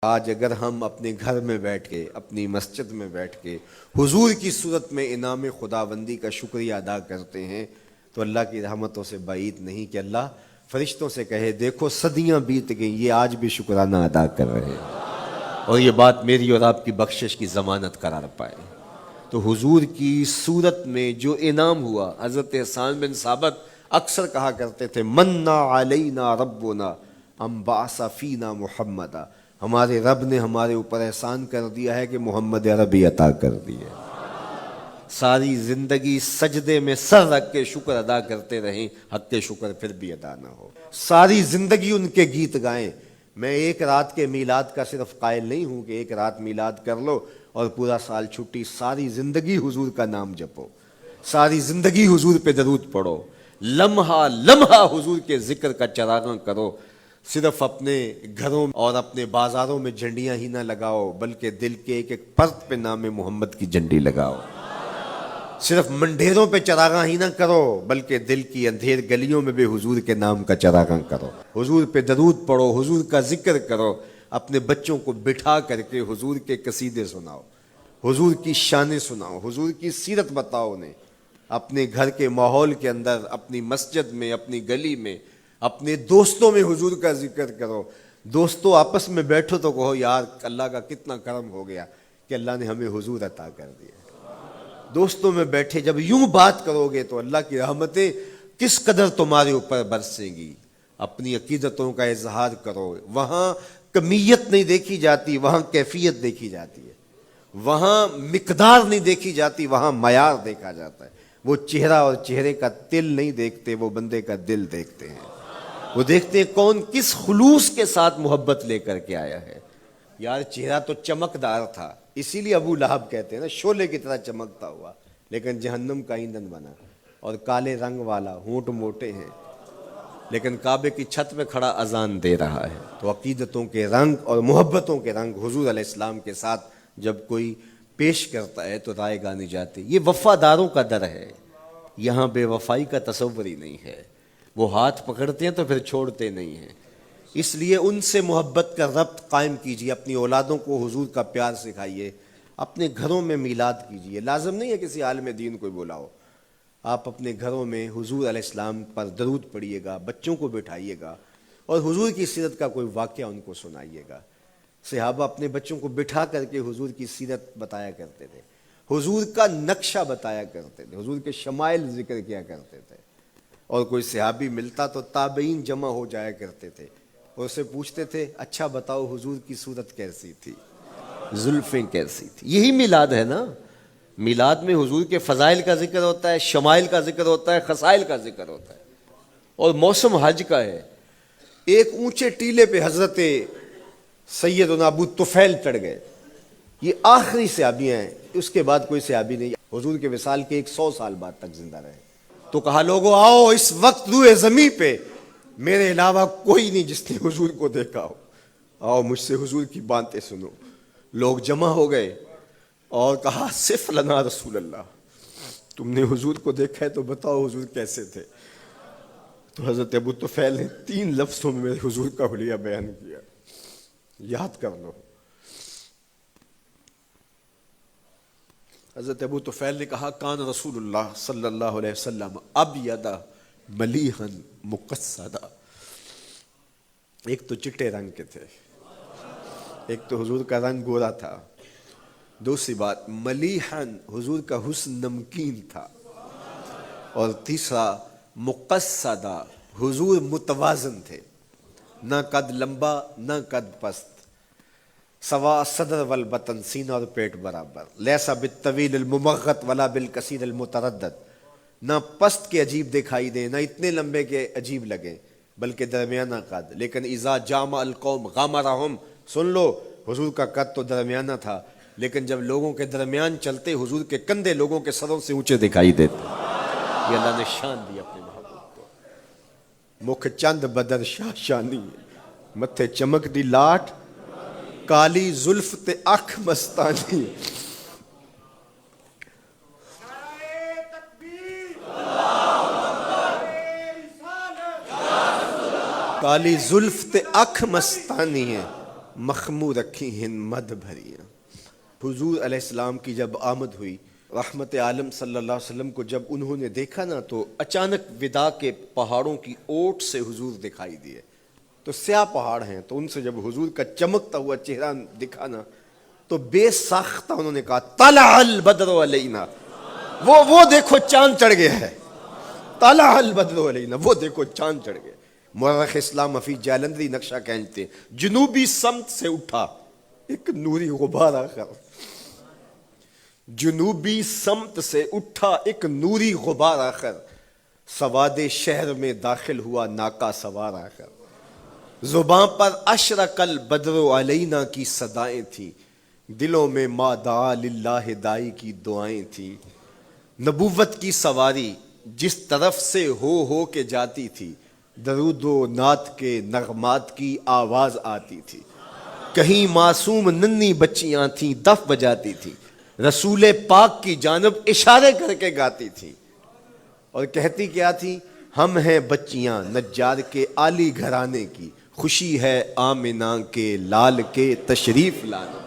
آج اگر ہم اپنے گھر میں بیٹھ کے، اپنی مسجد میں بیٹھ کے حضور کی صورت میں انعام خداوندی کا شکریہ ادا کرتے ہیں تو اللہ کی رحمتوں سے بعید نہیں کہ اللہ فرشتوں سے کہے دیکھو صدیاں بیت گئیں، یہ آج بھی شکرانہ ادا کر رہے ہیں، اور یہ بات میری اور آپ کی بخشش کی ضمانت قرار پائے۔ تو حضور کی صورت میں جو انعام ہوا، حضرت حسان بن ثابت اکثر کہا کرتے تھے منا علینا ربنا ام بعث فینا محمدا، ہمارے رب نے ہمارے اوپر احسان کر دیا ہے کہ محمد عربی عطا کر دی ہے۔ ساری زندگی سجدے میں سر رکھ کے شکر ادا کرتے رہیں، حق کے شکر پھر بھی ادا نہ ہو۔ ساری زندگی ان کے گیت گائیں۔ میں ایک رات کے میلاد کا صرف قائل نہیں ہوں کہ ایک رات میلاد کر لو اور پورا سال چھٹی، ساری زندگی حضور کا نام جپو، ساری زندگی حضور پہ درود پڑھو، لمحہ لمحہ حضور کے ذکر کا چراغاں کرو۔ صرف اپنے گھروں اور اپنے بازاروں میں جھنڈیاں ہی نہ لگاؤ بلکہ دل کے ایک ایک پرت پہ نام محمد کی جھنڈی لگاؤ۔ صرف منڈیروں پہ چراغاں ہی نہ کرو بلکہ دل کی اندھیر گلیوں میں بھی حضور کے نام کا چراغاں کرو، حضور پہ درود پڑھو، حضور کا ذکر کرو، اپنے بچوں کو بٹھا کر کے حضور کے قصیدے سناؤ، حضور کی شانیں سناؤ، حضور کی سیرت بتاؤ انہیں۔ اپنے گھر کے ماحول کے اندر، اپنی مسجد میں، اپنی گلی میں، اپنے دوستوں میں حضور کا ذکر کرو۔ دوستوں آپس میں بیٹھو تو کہو یار اللہ کا کتنا کرم ہو گیا کہ اللہ نے ہمیں حضور عطا کر دیا۔ دوستوں میں بیٹھے جب یوں بات کرو گے تو اللہ کی رحمتیں کس قدر تمہارے اوپر برسیں گی۔ اپنی عقیدتوں کا اظہار کرو، وہاں کمیت نہیں دیکھی جاتی، وہاں کیفیت دیکھی جاتی ہے، وہاں مقدار نہیں دیکھی جاتی، وہاں معیار دیکھا جاتا ہے۔ وہ چہرہ اور چہرے کا تل نہیں دیکھتے، وہ بندے کا دل دیکھتے ہیں، وہ دیکھتے ہیں کون کس خلوص کے ساتھ محبت لے کر کے آیا ہے۔ یار چہرہ تو چمکدار تھا، اسی لیے ابو لہب کہتے ہیں نا شعلے کی طرح چمکتا ہوا، لیکن جہنم کا ایندھن بنا، اور کالے رنگ والا، ہونٹ موٹے ہیں، لیکن کعبے کی چھت میں کھڑا اذان دے رہا ہے۔ تو عقیدتوں کے رنگ اور محبتوں کے رنگ حضور علیہ السلام کے ساتھ جب کوئی پیش کرتا ہے تو رائے گانی جاتی۔ یہ وفاداروں کا در ہے، یہاں بے وفائی کا تصور ہی نہیں ہے۔ وہ ہاتھ پکڑتے ہیں تو پھر چھوڑتے نہیں ہیں، اس لیے ان سے محبت کا ربط قائم کیجیے، اپنی اولادوں کو حضور کا پیار سکھائیے، اپنے گھروں میں میلاد کیجیے۔ لازم نہیں ہے کسی عالم دین کو بلاؤ، آپ اپنے گھروں میں حضور علیہ السلام پر درود پڑھیے گا، بچوں کو بٹھائیے گا اور حضور کی سیرت کا کوئی واقعہ ان کو سنائیے گا۔ صحابہ اپنے بچوں کو بٹھا کر کے حضور کی سیرت بتایا کرتے تھے، حضور کا نقشہ بتایا کرتے تھے، حضور کے شمائل ذکر کیا کرتے تھے، اور کوئی صحابی ملتا تو تابعین جمع ہو جایا کرتے تھے اور اسے پوچھتے تھے اچھا بتاؤ حضور کی صورت کیسی تھی، زلفیں کیسی تھی۔ یہی میلاد ہے نا۔ میلاد میں حضور کے فضائل کا ذکر ہوتا ہے، شمائل کا ذکر ہوتا ہے، خصائل کا ذکر ہوتا ہے، اور موسم حج کا ہے۔ ایک اونچے ٹیلے پہ حضرت سیدنا ابو طفیل چڑھ گئے، یہ آخری صحابی ہیں، اس کے بعد کوئی صحابی نہیں، حضور کے وصال کے 100 سال بعد تک زندہ رہے۔ تو کہا لوگوں آؤ اس وقت روئے زمیں پہ میرے علاوہ کوئی نہیں جس نے حضور کو دیکھا ہو، آؤ مجھ سے حضور کی باتیں سنو۔ لوگ جمع ہو گئے اور کہا صف لنا رسول اللہ، تم نے حضور کو دیکھا ہے تو بتاؤ حضور کیسے تھے۔ تو حضرت ابو طفیل نے 3 لفظوں میں میرے حضور کا حلیہ بیان کیا، یاد کر لو۔ حضرت ابو طفیل نے کہا کان رسول اللہ صلی اللہ علیہ وسلم ابیض ملیحا مقصدا، ایک تو چٹے رنگ کے تھے، ایک تو حضور کا رنگ گورا تھا، دوسری بات ملیحا حضور کا حسن نمکین تھا، اور تیسرا مقصدا حضور متوازن تھے، نہ قد لمبا نہ قد پست، سوا صدر والبطن، سینہ اور پیٹ برابر، لیسا بالطویل الممغط ولا بالکثیر المتردد، نہ پست کے عجیب دکھائی دیں نہ اتنے لمبے کے عجیب لگیں بلکہ درمیانہ قد، لیکن اذا جامع القوم غامرہم، سن لو حضور کا قد تو درمیانہ تھا لیکن جب لوگوں کے درمیان چلتے حضور کے کندھے لوگوں کے سروں سے اونچے دکھائی دیتے۔ یہ اللہ نے شان دی اپنے محبوب کو۔ مکھ چند بدر شاہ شانی، متھے چمک دی لاٹ، کالی زلف تے اکھ مستانی، کالی زلف تے اکھ مستانی ہے، مخمور رکھی ہن مد بھریاں۔ حضور علیہ السلام کی جب آمد ہوئی، رحمت عالم صلی اللہ علیہ وسلم کو جب انہوں نے دیکھا نا تو اچانک ودا کے پہاڑوں کی اوٹ سے حضور دکھائی دیے، تو سیاہ پہاڑ ہیں، تو ان سے جب حضور کا چمکتا ہوا چہرہ دکھا نا تو بے ساختہ انہوں نے کہا طلع البدر علینا، وہ دیکھو چاند چڑھ گیا ہے، طلع البدر علینا، وہ دیکھو چاند چڑھ گیا۔ مورخ اسلام حفیظ جالندری نقشہ کھینچتے ہیں، جنوبی سمت سے اٹھا ایک نوری غبار آخر، جنوبی سمت سے اٹھا ایک نوری غبار آخر، سواد شہر میں داخل ہوا ناکا سوار آخر، زباں پر اشرق البدر علینا کی صدائیں تھیں، دلوں میں ما دعا للہ دائی کی دعائیں تھیں، نبوت کی سواری جس طرف سے ہو کے جاتی تھی، درود و نعت کے نغمات کی آواز آتی تھی، کہیں معصوم ننھی بچیاں تھیں دف بجاتی تھی، رسول پاک کی جانب اشارے کر کے گاتی تھی، اور کہتی کیا تھی؟ ہم ہیں بچیاں نجار کے عالی گھرانے کی، خوشی ہے آمنہ کے لال کے تشریف لانا۔